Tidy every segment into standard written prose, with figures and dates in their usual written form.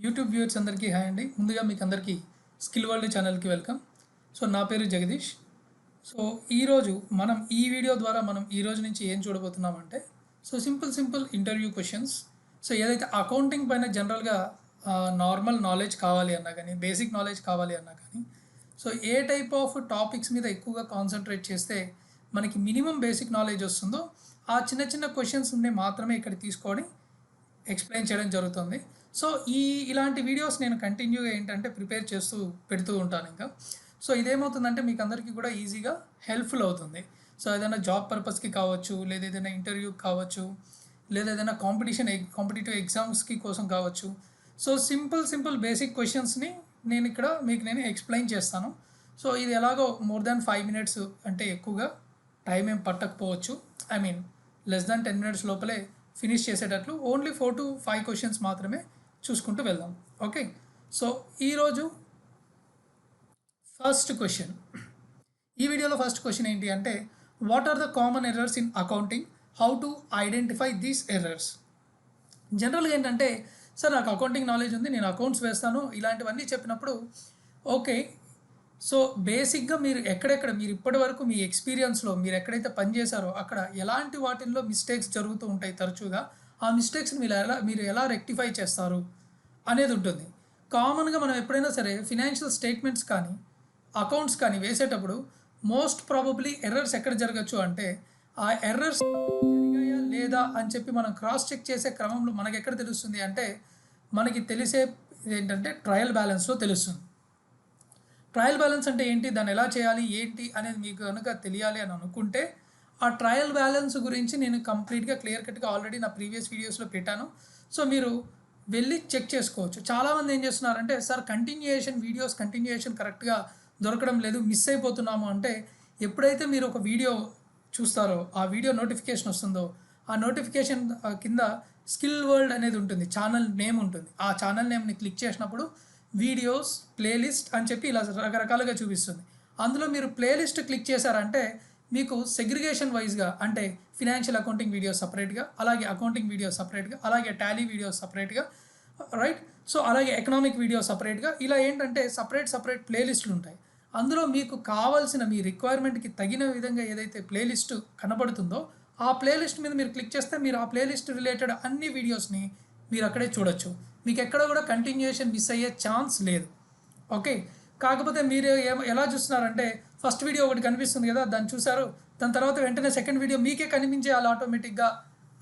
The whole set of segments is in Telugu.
యూట్యూబ్ వ్యూవర్స్ అందరికీ హాయ్ అండి. ముందుగా మీకు అందరికీ స్కిల్ వరల్డ్ ఛానల్కి వెల్కమ్. సో నా పేరు జగదీష్. సో ఈరోజు మనం ఈ వీడియో ద్వారా మనం ఈ రోజు నుంచి ఏం చూడబోతున్నామంటే సింపుల్ ఇంటర్వ్యూ క్వశ్చన్స్. సో ఏదైతే అకౌంటింగ్ పైన జనరల్గా నార్మల్ నాలెడ్జ్ కావాలి అన్నా కానీ, బేసిక్ నాలెడ్జ్ కావాలి అన్నా కానీ, so A type of topics మీద ఎక్కువగా కాన్సన్ట్రేట్ చేస్తే మనకి మినిమం బేసిక్ నాలెడ్జ్ వస్తుందో ఆ చిన్న చిన్న క్వశ్చన్స్ మాత్రమే ఇక్కడ తీసుకొని ఎక్స్ప్లెయిన్ చేయడం జరుగుతుంది. సో ఇలాంటి వీడియోస్ నేను కంటిన్యూగా ఏంటంటే ప్రిపేర్ చేస్తూ పెడుతూ ఉంటాను ఇంకా. సో ఇదేమవుతుందంటే మీకు అందరికీ కూడా ఈజీగా హెల్ప్ఫుల్ అవుతుంది. సో ఏదైనా జాబ్ పర్పస్కి కావచ్చు, లేదా ఏదైనా ఇంటర్వ్యూకి కావచ్చు, లేదా ఏదైనా కాంపిటేటివ్ ఎగ్జామ్స్కి కోసం కావచ్చు. సో సింపుల్ బేసిక్ క్వశ్చన్స్ని నేను ఎక్స్ప్లెయిన్ చేస్తాను. సో ఇది ఎలాగో మోర్ దాన్ 5 minutes అంటే ఎక్కువగా టైం ఏం పట్టకపోవచ్చు. I mean less than 10 minutes లోపలే ఫినిష్ చేసేటట్లు ఓన్లీ 4 to 5 క్వశ్చన్స్ మాత్రమే చూసుకుంటూ వెళ్దాం. ఓకే, సో ఈరోజు ఫస్ట్ క్వశ్చన్, ఈ వీడియోలో ఫస్ట్ క్వశ్చన్ ఏంటి అంటే, what are the common errors in accounting, how to identify these errors. జనరల్గా ఏంటంటే, సార్ నాకు అకౌంటింగ్ నాలెడ్జ్ ఉంది, నేను అకౌంట్స్ వేస్తాను, ఇలాంటివన్నీ చెప్పినప్పుడు ఓకే. సో బేసిక్గా మీరు మీరు ఇప్పటి వరకు మీ ఎక్స్పీరియన్స్లో మీరు ఎక్కడైతే పనిచేశారో అక్కడ ఎలాంటి వాటిల్లో మిస్టేక్స్ జరుగుతూ ఉంటాయి తరచుగా, ఆ మిస్టేక్స్ని మీరు ఎలా రెక్టిఫై చేస్తారు అనేది ఉంటుంది. కామన్గా మనం ఎప్పుడైనా సరే ఫినాన్షియల్ స్టేట్మెంట్స్ కానీ అకౌంట్స్ కానీ వేసేటప్పుడు మోస్ట్ ప్రాబబ్లీ ఎర్రర్స్ ఎక్కడ జరగచ్చు అంటే, ఆ ఎర్రర్స్ జరిగాయా లేదా అని చెప్పి మనం క్రాస్ చెక్ చేసే క్రమంలో మనకి ఎక్కడ తెలుస్తుంది అంటే, మనకి తెలిసే ఏంటంటే ట్రయల్ బ్యాలెన్స్లో తెలుస్తుంది. ట్రయల్ బ్యాలెన్స్ అంటే ఏంటి, దాన్ని ఎలా చేయాలి ఏంటి అనేది మీకు కనుక తెలియాలి అని అనుకుంటే, ఆ ట్రయల్ బ్యాలెన్స్ గురించి నేను కంప్లీట్గా క్లియర్ కట్గా ఆల్రెడీ నా ప్రీవియస్ వీడియోస్లో పెట్టాను. సో మీరు వెళ్ళి చెక్ చేసుకోవచ్చు. చాలామంది ఏం చేస్తున్నారంటే, సార్ కంటిన్యూయేషన్ కరెక్ట్గా దొరకడం లేదు, మిస్ అయిపోతున్నాము అంటే, ఎప్పుడైతే మీరు ఒక వీడియో చూస్తారో, ఆ వీడియో నోటిఫికేషన్ వస్తుందో, ఆ నోటిఫికేషన్ కింద స్కిల్ వరల్డ్ అనేది ఉంటుంది, ఛానల్ నేమ్ ఉంటుంది. ఆ ఛానల్ నేమ్ని క్లిక్ చేసినప్పుడు వీడియోస్ ప్లేలిస్ట్ అని చెప్పి ఇలా రకరకాలుగా చూపిస్తుంది. అందులో మీరు ప్లేలిస్ట్ క్లిక్ చేశారంటే మీకు సెగ్రిగేషన్ వైజ్గా, అంటే ఫినాన్షియల్ అకౌంటింగ్ వీడియోస్ సపరేట్గా, అలాగే అకౌంటింగ్ వీడియోస్ సపరేట్గా, అలాగే టాలీ వీడియోస్ సపరేట్గా, రైట్. సో అలాగే ఎకనామిక్ వీడియోస్ సపరేట్గా, ఇలా ఏంటంటే సపరేట్ ప్లేలిస్టులు ఉంటాయి. అందులో మీకు కావాల్సిన మీ రిక్వైర్మెంట్కి తగిన విధంగా ఏదైతే ప్లేలిస్ట్ కనబడుతుందో ఆ ప్లేలిస్ట్ మీద మీరు క్లిక్ చేస్తే మీరు ఆ ప్లేలిస్ట్ రిలేటెడ్ అన్ని వీడియోస్ని మీరు అక్కడే చూడొచ్చు. మీకు ఎక్కడ కూడా కంటిన్యూయేషన్ మిస్ అయ్యే ఛాన్స్ లేదు. ఓకే, కాకపోతే మీరు ఎలా చూస్తున్నారంటే, ఫస్ట్ వీడియో ఒకటి కనిపిస్తుంది కదా, దాన్ని చూసారు, దాని తర్వాత వెంటనే సెకండ్ వీడియో మీకే కనిపించేయాలి ఆటోమేటిక్గా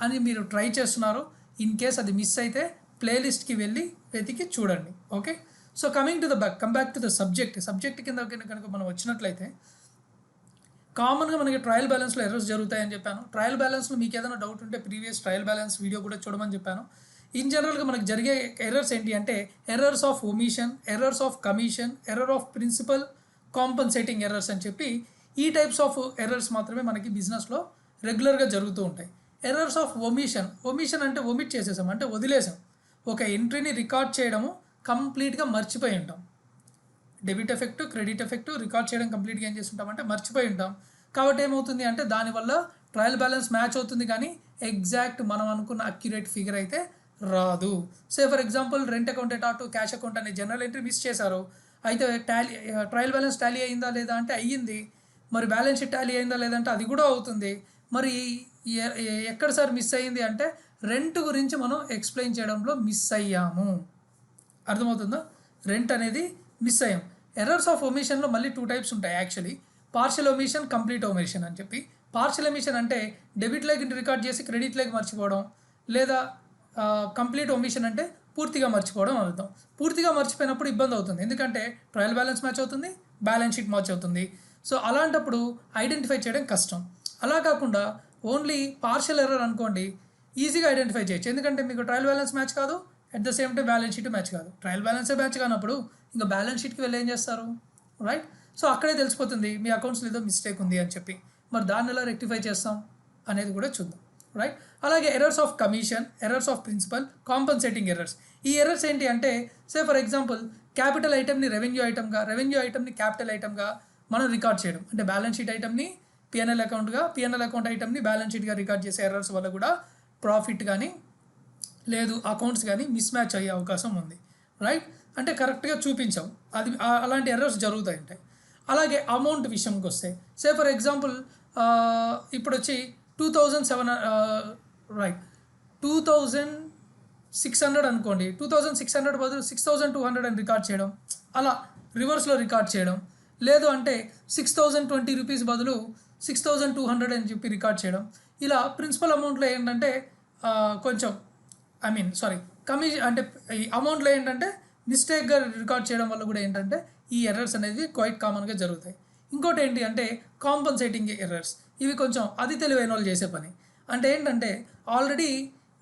అని మీరు ట్రై చేస్తున్నారు. ఇన్ కేస్ అది మిస్ అయితే ప్లేలిస్ట్కి వెళ్ళి వెతికి చూడండి. Okay, so come back to the subject కింద కనుక మనం వచ్చినట్లయితే, కామన్గా మనకి ట్రయల్ బ్యాలెన్స్లో ఎర్రర్స్ జరుగుతాయని చెప్పాను. ట్రయల్ బ్యాలెన్స్లో మీకు ఏదైనా డౌట్ ఉంటే ప్రీవియస్ ట్రయల్ బ్యాలెన్స్ వీడియో కూడా చూడమని చెప్పాను. ఇన్ జనరల్గా మనకు జరిగే ఎర్రర్స్ ఏంటి అంటే, errors of omission, errors of commission, error of principle, compensating errors అని చెప్పి ఈ టైప్స్ ఆఫ్ ఎర్రర్స్ మాత్రమే మనకి బిజినెస్లో రెగ్యులర్గా జరుగుతూ ఉంటాయి. ఎర్రర్స్ ఆఫ్ ఒమిషన్ అంటే ఒమిట్ చేసేసాం, అంటే వదిలేసాం. ఒక ఎంట్రీని రికార్డ్ చేయడము కంప్లీట్గా మర్చిపోయి ఉంటాం. Debit effect, credit effect record చేయడం కంప్లీట్గా ఏం చేస్తుంటామంటే మర్చిపోయి ఉంటాం. కాబట్టి ఏమవుతుంది అంటే, దానివల్ల ట్రయల్ బ్యాలెన్స్ మ్యాచ్ అవుతుంది కానీ ఎగ్జాక్ట్ మనం అనుకున్న అక్యురేట్ ఫిగర్ అయితే రాదు. సే for example rent account to cash account అనే జనరల్ ఎంట్రీ మిస్ చేశారు, అయితే ట్రయల్ బ్యాలెన్స్ టాలీ అయిందా లేదా అంటే అయ్యింది, మరి బ్యాలెన్స్ షీట్ టాలీ అయిందా లేదంటే అది కూడా అవుతుంది. మరి ఎక్కడ సార్ మిస్ అయ్యింది అంటే, రెంట్ గురించి మనం ఎక్స్ప్లెయిన్ చేయడంలో మిస్ అయ్యాము. అర్థమవుతుందా, రెంట్ అనేది మిస్ అయ్యాం. ఎర్రర్స్ ఆఫ్ ఒమిషన్లో మళ్ళీ 2 types ఉంటాయి actually. Partial omission, complete omission అని చెప్పి. పార్షియల్ ఒమిషన్ అంటే డెబిట్ లెగ్ రికార్డ్ చేసి క్రెడిట్ లెగ్ మర్చిపోవడం, లేదా కంప్లీట్ ఒమిషన్ అంటే పూర్తిగా మర్చిపోవడం అర్థం. పూర్తిగా మర్చిపోయినప్పుడు ఇబ్బంది అవుతుంది, ఎందుకంటే ట్రయల్ బ్యాలెన్స్ మ్యాచ్ అవుతుంది, బ్యాలెన్స్ షీట్ మ్యాచ్ అవుతుంది. సో అలాంటప్పుడు ఐడెంటిఫై చేయడం కష్టం. అలా కాకుండా ఓన్లీ పార్షియల్ ఎర్రర్ అనుకోండి, ఈజీగా ఐడెంటిఫై చేయొచ్చు, ఎందుకంటే మీకు ట్రయల్ బ్యాలెన్స్ మ్యాచ్ కాదు, at the same time balance sheet match కాదు. ట్రయల్ బ్యాలెన్సే మ్యాచ్ కానప్పుడు ఇంకా బ్యాలెన్స్ షీట్కి వెళ్ళి ఏం చేస్తారు, రైట్. సో అక్కడే తెలిసిపోతుంది మీ అకౌంట్స్లో ఏదో మిస్టేక్ ఉంది అని చెప్పి. మరి దాన్ని ఎలా రెక్టిఫై చేస్తాం అనేది కూడా చూద్దాం, రైట్. అలాగే errors of commission, errors of principle, compensating errors. ఈ ఎర్రర్స్ ఏంటి అంటే, సే ఫర్ ఎగ్జాంపుల్ క్యాపిటల్ ఐటమ్ని రెవెన్యూ ఐటమ్ని క్యాపిటల్ ఐటమ్గా మనం రికార్డ్ చేయడం, అంటే బ్యాలెన్స్ షీట్ ఐటమ్ని పిఎన్ఎల్ అకౌంట్ ఐటమ్ని బ్యాలెన్స్ షీట్గా రికార్డ్ చేసే ఎర్రర్స్ వల్ల కూడా ప్రాఫిట్ కానీ లేదు అకౌంట్స్ కానీ మిస్ మ్యాచ్ అయ్యే అవకాశం ఉంది, రైట్, అంటే కరెక్ట్గా చూపించాం, అది అలాంటి ఎర్రర్స్ జరుగుతాయి ఉంటాయి. అలాగే అమౌంట్ విషయంకి వస్తే, సే ఫర్ ఎగ్జాంపుల్ ఇప్పుడు వచ్చి 2007 రైట్ 2600 అనుకోండి, 2600 బదులు 6200 అని రికార్డ్ చేయడం, అలా రివర్స్లో రికార్డ్ చేయడం, లేదు అంటే 6020 రూపీస్ బదులు 6200 అని చెప్పి రికార్డ్ చేయడం. ఇలా ప్రిన్సిపల్ అమౌంట్లో ఏంటంటే కొంచెం కమిషన్ అంటే ఈ అమౌంట్లో ఏంటంటే మిస్టేక్గా రికార్డ్ చేయడం వల్ల కూడా ఏంటంటే ఈ ఎర్రర్స్ అనేది క్వైట్ కామన్గా జరుగుతాయి. ఇంకోటి ఏంటి అంటే కాంపన్సేటింగ్ ఎర్రర్స్. ఇవి కొంచెం అది తెలివైన వాళ్ళు చేసే పని. అంటే ఏంటంటే ఆల్రెడీ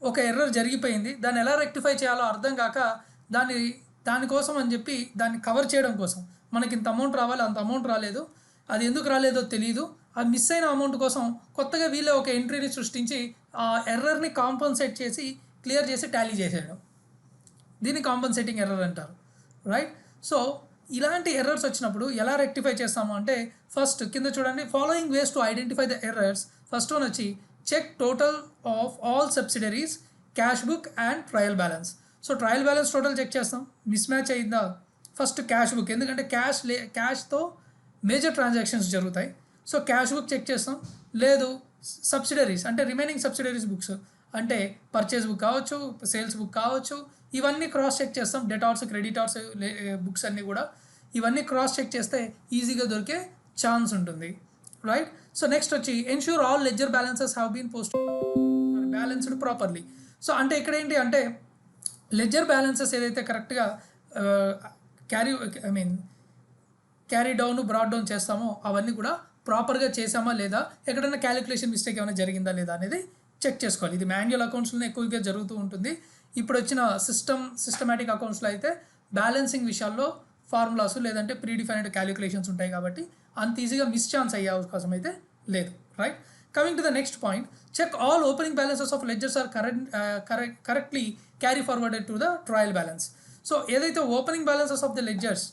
ఒక ఎర్రర్ జరిగిపోయింది, దాన్ని ఎలా రెక్టిఫై చేయాలో అర్థం కాక దానికోసం అని చెప్పి దాన్ని కవర్ చేయడం కోసం, మనకి ఇంత అమౌంట్ రావాలి, అంత అమౌంట్ రాలేదు, అది ఎందుకు రాలేదో తెలియదు, ఆ మిస్ అయిన అమౌంట్ కోసం కొత్తగా వీళ్ళే ఒక ఎంట్రీని సృష్టించి ఆ ఎర్రర్ని కాంపన్సేట్ చేసి క్లియర్ చేసి టాలీ చేసేయడం, దీన్ని కాంపన్సేటింగ్ ఎర్రర్ అంటారు. రైట్, సో ఇలాంటి ఎర్రర్స్ వచ్చినప్పుడు ఎలా రెక్టిఫై చేస్తాము అంటే, ఫస్ట్ కింద చూడండి, following ways to identify the errors. First one వచ్చి check total of all subsidiaries, cash book and trial balance. So trial balance total check చేస్తాం, మిస్ మ్యాచ్ అయిందా, ఫస్ట్ క్యాష్ బుక్, ఎందుకంటే క్యాష్తో మేజర్ ట్రాన్సాక్షన్స్ జరుగుతాయి, సో క్యాష్ బుక్ చెక్ చేస్తాం. లేదు సబ్సిడరీస్ అంటే రిమైనింగ్ సబ్సిడరీస్ బుక్స్ అంటే పర్చేస్ బుక్ కావచ్చు, సేల్స్ బుక్ కావచ్చు, ఇవన్నీ క్రాస్ చెక్ చేస్తాం. డెటార్స్, క్రెడిటార్స్ బుక్స్ అన్నీ కూడా ఇవన్నీ క్రాస్ చెక్ చేస్తే ఈజీగా దొరికే ఛాన్స్ ఉంటుంది. రైట్, సో నెక్స్ట్ వచ్చి ensure all ledger balances have been balanced properly. So అంటే ఇక్కడ ఏంటి అంటే లెడ్జర్ బ్యాలెన్సెస్ ఏదైతే కరెక్ట్గా క్యారీ డౌన్ బ్రాడ్ డౌన్ చేస్తామో అవన్నీ కూడా ప్రాపర్గా చేసామా లేదా, ఎక్కడైనా క్యాలిక్యులేషన్ మిస్టేక్ ఏమైనా జరిగిందా లేదా అనేది చెక్ చేసుకోవాలి. ఇది మాన్యువల్ అకౌంట్స్లోనే ఎక్కువగా జరుగుతూ ఉంటుంది. ఇప్పుడు వచ్చిన సిస్టమాటిక్ అకౌంట్స్లో అయితే బ్యాలెన్సింగ్ విషయాల్లో ఫార్ములాస్ లేదంటే ప్రీడిఫైన్డ్ క్యాలిక్యులేషన్స్ ఉంటాయి కాబట్టి అంత ఈజీగా మిస్ ఛాన్స్ అయ్యే అవకాశం అయితే లేదు. Right, coming to the next point, check all opening balances of ledgers are correctly carry forwarded to the trial balance. So ఏదైతే opening balances of the ledgers,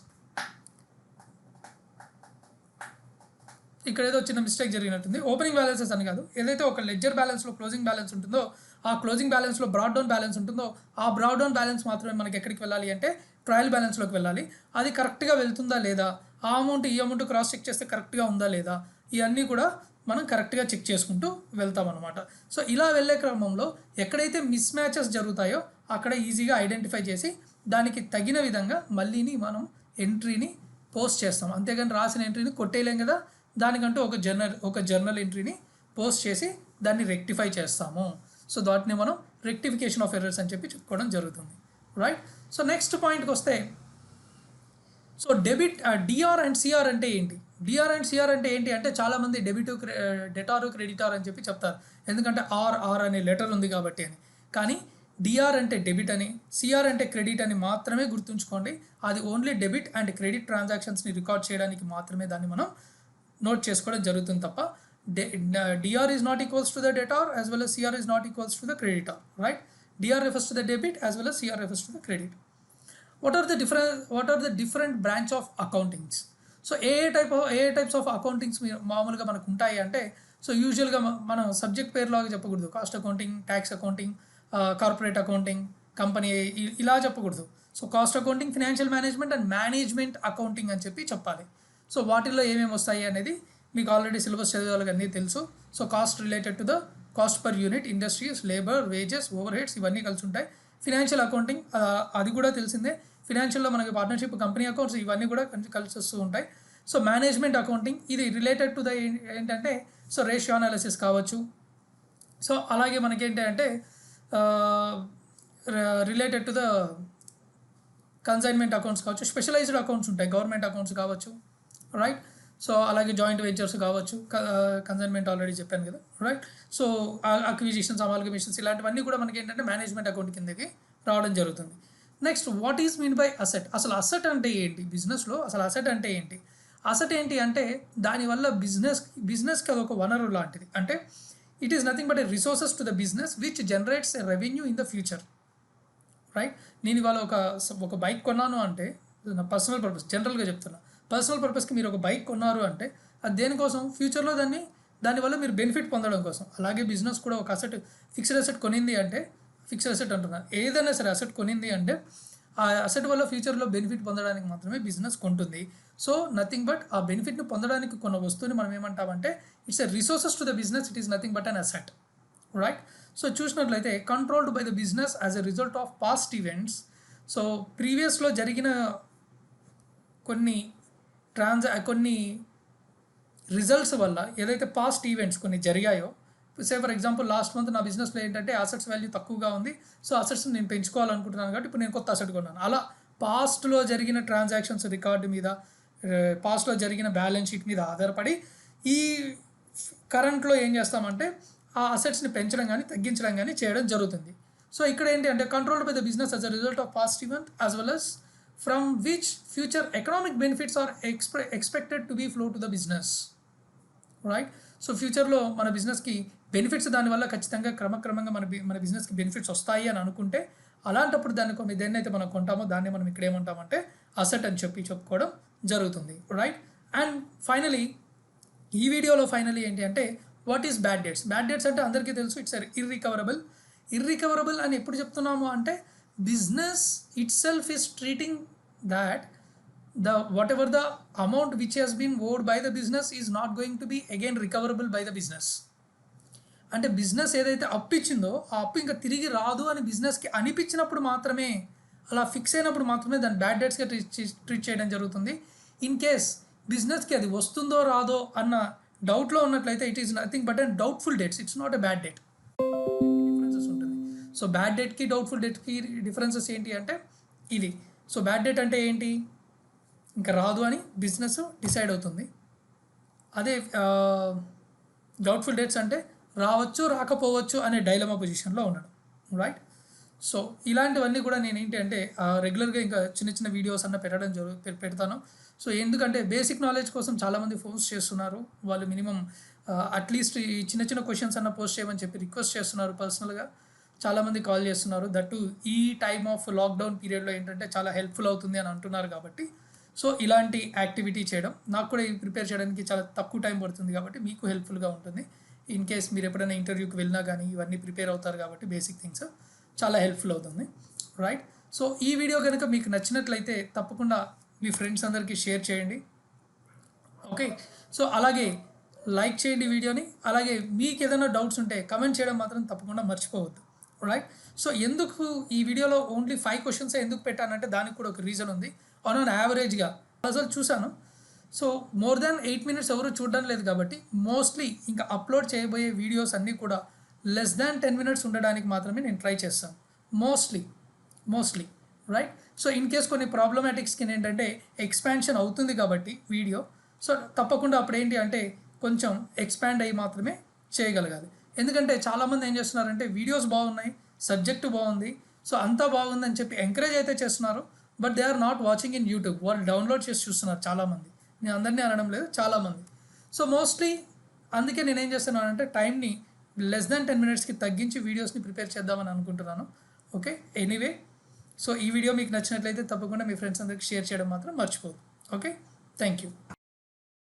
ఇక్కడ ఏదో చిన్న మిస్టేక్ జరిగినట్టుంది, ఓపెనింగ్ బ్యాలెన్సెస్ అని కాదు, ఏదైతే ఒక లెడ్జర్ బ్యాలెన్స్లో క్లోజింగ్ బ్యాలెన్స్ ఉంటుందో ఆ క్లోజింగ్ బ్యాలెన్స్లో బ్రాడ్ డౌన్ బ్యాలెన్స్ ఉంటుందో ఆ బ్రాడ్ డౌన్ బ్యాలెన్స్ మాత్రమే మనకి ఎక్కడికి వెళ్ళాలి అంటే ట్రయల్ బ్యాలెన్స్లోకి వెళ్ళాలి. అది కరెక్ట్గా వెళ్తుందా లేదా, ఆ అమౌంట్ ఈ అమౌంట్ క్రాస్ చెక్ చేస్తే కరెక్ట్గా ఉందా లేదా, ఇవన్నీ కూడా మనం కరెక్ట్గా చెక్ చేసుకుంటూ వెళ్తాం అనమాట. సో ఇలా వెళ్ళే క్రమంలో ఎక్కడైతే మిస్ మ్యాచెస్ జరుగుతాయో అక్కడ ఈజీగా ఐడెంటిఫై చేసి దానికి తగిన విధంగా మళ్ళీని మనం ఎంట్రీని పోస్ట్ చేస్తాం. అంతేగాని రాసిన ఎంట్రీని కొట్టేయలేం కదా, దానికంటూ ఒక జర్నల్ ఎంట్రీని పోస్ట్ చేసి దాన్ని రెక్టిఫై చేస్తాము. సో వాటిని మనం రెక్టిఫికేషన్ ఆఫ్ ఎర్రర్స్ అని చెప్పి చెప్పుకోవడం జరుగుతుంది. రైట్, సో నెక్స్ట్ పాయింట్కి వస్తే, సో డిఆర్ అండ్ సిఆర్ అంటే ఏంటి? డిఆర్ అండ్ సిఆర్ అంటే ఏంటి అంటే చాలామంది డెటారు క్రెడిటార్ అని చెప్పి చెప్తారు, ఎందుకంటే ఆర్ అనే లెటర్ ఉంది కాబట్టి అని. కానీ డిఆర్ అంటే డెబిట్ అని, సిఆర్ అంటే క్రెడిట్ అని మాత్రమే గుర్తుంచుకోండి. అది ఓన్లీ డెబిట్ అండ్ క్రెడిట్ ట్రాన్సాక్షన్స్ని రికార్డ్ చేయడానికి మాత్రమే దాన్ని మనం నోట్ చేసుకోవడం జరుగుతుంది తప్ప DR is not equals to the debtor as well as CR is not equals to the creditor. Right, DR refers to the debit as well as CR refers to the credit. What are the different branch of accountings? So A types of accountings మామూలుగా మనకు ఉంటాయి అంటే, సో యూజువల్గా మనం సబ్జెక్ట్ పేరులాగా చెప్పకూడదు. Cost accounting, tax accounting, corporate accounting, company ఇలా చెప్పకూడదు. So cost accounting, financial management and management accounting అని చెప్పి చెప్పాలి. సో వాటిల్లో ఏమేమి వస్తాయి అనేది మీకు ఆల్రెడీ సిలబస్ చదివే వాళ్ళకి అన్నీ తెలుసు. So cost related to the cost per unit, industries, labour, wages, over heads ఇవన్నీ కలిసి ఉంటాయి. ఫినాన్షియల్ అకౌంటింగ్ అది కూడా తెలిసిందే. ఫినాన్షియల్లో మనకి పార్ట్నర్షిప్, కంపెనీ అకౌంట్స్ ఇవన్నీ కూడా కలిసి వస్తూ ఉంటాయి. సో మేనేజ్మెంట్ అకౌంటింగ్ ఇది రిలేటెడ్ టు ద ఏంటంటే సో రేషియో అనాలిసిస్ కావచ్చు. సో అలాగే మనకి ఏంటంటే related to the consignment accounts కావచ్చు, స్పెషలైజ్డ్ అకౌంట్స్ ఉంటాయి, గవర్నమెంట్ అకౌంట్స్ కావచ్చు. రైట్, సో అలాగే జాయింట్ వెంచర్స్ కావచ్చు, కన్సైన్మెంట్ ఆల్రెడీ చెప్పాను కదా. రైట్, సో అక్విజిషన్స్, అమాల్గమేషన్స్ ఇలాంటివన్నీ కూడా మనకి ఏంటంటే మేనేజ్మెంట్ అకౌంట్ కిందకి రావడం జరుగుతుంది. Next, what is mean by asset? అసలు అసెట్ అంటే ఏంటి? బిజినెస్లో అసలు అసెట్ అంటే ఏంటి? అసెట్ ఏంటి అంటే దానివల్ల బిజినెస్కి అదొక వనరు లాంటిది. అంటే it is nothing but a resources to the business which generates a revenue in the future. Right, నేను ఇవాళ ఒక బైక్ కొన్నాను అంటే నా పర్సనల్ పర్పస్, జనరల్గా చెప్తున్నా, పర్సనల్ పర్పస్కి మీరు ఒక బైక్ కొన్నారు అంటే అది దేనికోసం? ఫ్యూచర్లో దానివల్ల మీరు బెనిఫిట్ పొందడం కోసం. అలాగే బిజినెస్ కూడా ఒక ఫిక్స్డ్ అసెట్ కొనింది అంటే, ఫిక్స్డ్ అసెట్ అంటున్నా, ఏదైనా సరే అసెట్ కొనింది అంటే ఆ అసెట్ వల్ల ఫ్యూచర్లో బెనిఫిట్ పొందడానికి మాత్రమే బిజినెస్ కొంటుంది. సో నథింగ్ బట్ ఆ బెనిఫిట్ని పొందడానికి కొన్న వస్తువుని మనం ఏమంటామంటే it's a resources to the business, it is nothing but an asset, right. So చూసినట్లయితే controlled by the business as a result of past events. So ప్రీవియస్లో జరిగిన కొన్ని కొన్ని రిజల్ట్స్ వల్ల ఏదైతే పాస్ట్ ఈవెంట్స్ కొన్ని జరిగాయో, ఫర్ ఎగ్జాంపుల్ లాస్ట్ మంత్ నా బిజినెస్లో ఏంటంటే అసెట్స్ వాల్యూ తక్కువగా ఉంది, సో అసెట్స్ నేను పెంచుకోవాలనుకుంటున్నాను కాబట్టి ఇప్పుడు నేను కొత్త అసెట్ కొన్నాను. అలా పాస్ట్లో జరిగిన ట్రాన్సాక్షన్స్ రికార్డు మీద, పాస్ట్లో జరిగిన బ్యాలెన్స్ షీట్ మీద ఆధారపడి ఈ కరెంట్లో ఏం చేస్తామంటే ఆ అసెట్స్ని పెంచడం కానీ తగ్గించడం కానీ చేయడం జరుగుతుంది. సో ఇక్కడ ఏంటి అంటే controlled by the business as a result of past event as well as from which future economic benefits are expected to be flow to the business, right. So ఫ్యూచర్లో మన బిజినెస్కి బెనిఫిట్స్ దానివల్ల ఖచ్చితంగా క్రమక్రమంగా మన బిజినెస్కి బెనిఫిట్స్ వస్తాయి అని అనుకుంటే అలాంటప్పుడు దేన్నైతే మనం కొంటామో దాన్ని మనం ఇక్కడ ఏమంటామంటే అసెట్ అని చెప్పుకోవడం జరుగుతుంది, రైట్. అండ్ ఫైనలీ ఈ వీడియోలో ఏంటి అంటే what is bad dates. Bad dates అంటే అందరికీ తెలుసు, ఇట్స్ ఇర్రికవరబుల్ అని ఎప్పుడు చెప్తున్నాము అంటే business it self is treating that whatever the amount which has been owed by the business is not going to be again recoverable by the business. అంటే బిజినెస్ ఏదైతే అప్పు ఇచ్చిందో ఆ అప్పు ఇంకా తిరిగి రాదు అని బిజినెస్కి అనిపించినప్పుడు మాత్రమే, అలా ఫిక్స్ అయినప్పుడు మాత్రమే దాన్ని బ్యాడ్ డేట్స్గా ట్రీట్ చేయడం జరుగుతుంది. ఇన్ కేస్ బిజినెస్కి అది వస్తుందో రాదో అన్న డౌట్లో ఉన్నట్లయితే it is nothing but and doubtful dates, it's not a bad date. Differences ఉంటుంది. సో బ్యాడ్ డేట్కి డౌట్ఫుల్ డేట్కి డిఫరెన్సెస్ ఏంటి అంటే ఇది. సో బ్యాడ్ డేట్ అంటే ఏంటి, ఇంకా రాదు అని బిజినెస్ డిసైడ్ అవుతుంది. అదే డౌట్ఫుల్ డేట్స్ అంటే రావచ్చు రాకపోవచ్చు అనే డైలమా పొజిషన్లో ఉండడం, రైట్. సో ఇలాంటివన్నీ కూడా నేను ఏంటి అంటే రెగ్యులర్గా ఇంకా చిన్న వీడియోస్ అన్న పెడతాను. సో ఎందుకంటే బేసిక్ నాలెడ్జ్ కోసం చాలామంది పోస్ట్ చేస్తున్నారు, వాళ్ళు మినిమం అట్లీస్ట్ ఈ చిన్న క్వశ్చన్స్ అన్న పోస్ట్ చేయమని చెప్పి రిక్వెస్ట్ చేస్తున్నారు. పర్సనల్గా చాలామంది కాల్ చేస్తున్నారు. దట్టు ఈ టైమ్ ఆఫ్ లాక్డౌన్ పీరియడ్లో ఏంటంటే చాలా హెల్ప్ఫుల్ అవుతుంది అని అంటున్నారు. కాబట్టి సో ఇలాంటి యాక్టివిటీ చేయడం నాకు కూడా ప్రిపేర్ చేయడానికి చాలా తక్కువ టైం పడుతుంది కాబట్టి మీకు హెల్ప్ఫుల్గా ఉంటుంది. ఇన్ కేస్ మీరు ఎప్పుడైనా ఇంటర్వ్యూకి వెళ్ళినా కానీ ఇవన్నీ ప్రిపేర్ అవుతారు కాబట్టి బేసిక్ థింగ్స్ చాలా హెల్ప్ఫుల్ అవుతుంది, రైట్. సో ఈ వీడియో కనుక మీకు నచ్చినట్లయితే తప్పకుండా మీ ఫ్రెండ్స్ అందరికీ షేర్ చేయండి, ఓకే. సో అలాగే లైక్ చేయండి వీడియోని. అలాగే మీకు ఏదైనా డౌట్స్ ఉంటే కమెంట్ చేయడం మాత్రం తప్పకుండా మర్చిపోవద్దు, రైట్. సో ఎందుకు ఈ వీడియోలో ఓన్లీ 5 క్వశ్చన్స్ ఎందుకు పెట్టానంటే దానికి కూడా ఒక రీజన్ ఉంది. ఆన్ యావరేజ్గా అసలు చూశాను. సో మోర్ దాన్ 8 minutes ఎవరు చూడడం లేదు కాబట్టి మోస్ట్లీ ఇంకా అప్లోడ్ చేయబోయే వీడియోస్ అన్నీ కూడా లెస్ దాన్ 10 minutes ఉండడానికి మాత్రమే నేను ట్రై చేస్తాను mostly, right. So in case కొన్ని ప్రాబ్లమాటిక్స్కి ఏంటంటే ఎక్స్పాన్షన్ అవుతుంది కాబట్టి వీడియో, సో తప్పకుండా అప్పుడు ఏంటి అంటే కొంచెం ఎక్స్పాండ్ అయ్యి మాత్రమే చేయగలగాలి. ఎందుకంటే చాలామంది ఏం చేస్తున్నారంటే వీడియోస్ బాగున్నాయి, సబ్జెక్టు బాగుంది, సో అంతా బాగుందని చెప్పి ఎంకరేజ్ అయితే చేస్తున్నారు, but they are not watching in YouTube. వాళ్ళు డౌన్లోడ్ చేసి చూస్తున్నారు చాలామంది, నేను అందరినీ అనడం లేదు, చాలామంది. సో మోస్ట్లీ అందుకే నేనేం చేస్తున్నానంటే టైంని లెస్ దాన్ 10 minutesకి తగ్గించి వీడియోస్ని ప్రిపేర్ చేద్దామని అనుకుంటున్నాను, ఓకే. ఎనీవే, సో ఈ వీడియో మీకు నచ్చినట్లయితే తప్పకుండా మీ ఫ్రెండ్స్ అందరికి షేర్ చేయడం మాత్రం మర్చిపోదు, ఓకే. Thank you.